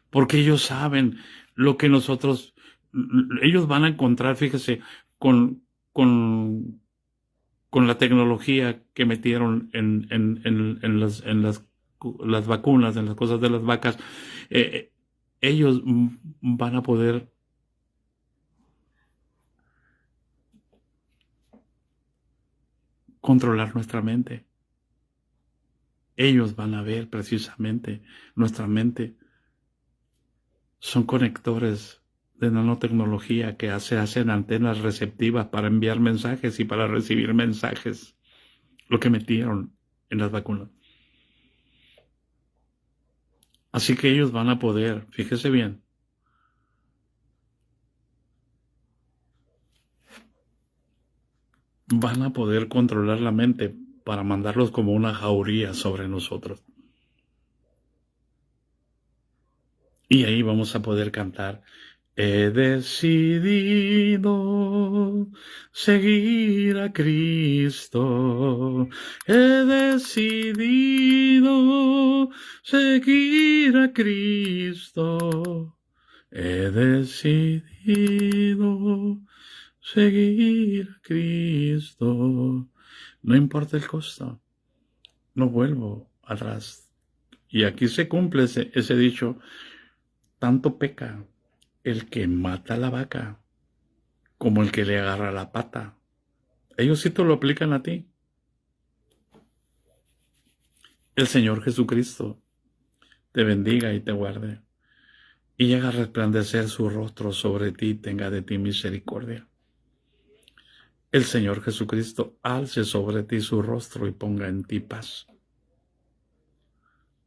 Porque ellos saben lo que ellos van a encontrar, fíjese, con la tecnología que metieron en las las vacunas, en las cosas de las vacas, ellos van a poder controlar nuestra mente. Ellos van a ver precisamente nuestra mente. Son conectores de nanotecnología que hacen antenas receptivas para enviar mensajes y para recibir mensajes. Lo que metieron en las vacunas. Así que ellos van a poder, fíjese bien, van a poder controlar la mente para mandarlos como una jauría sobre nosotros. Y ahí vamos a poder cantar: he decidido seguir a Cristo. He decidido seguir a Cristo. He decidido seguir a Cristo. No importa el costo. No vuelvo atrás. Y aquí se cumple ese dicho: tanto peca el que mata a la vaca como el que le agarra la pata. Ellos sí te lo aplican a ti. El Señor Jesucristo te bendiga y te guarde, y haga resplandecer su rostro sobre ti, tenga de ti misericordia. El Señor Jesucristo alce sobre ti su rostro y ponga en ti paz.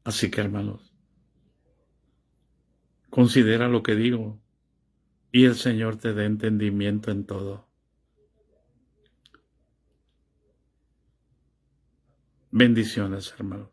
Así que, hermanos, considera lo que digo, y el Señor te dé entendimiento en todo. Bendiciones, hermanos.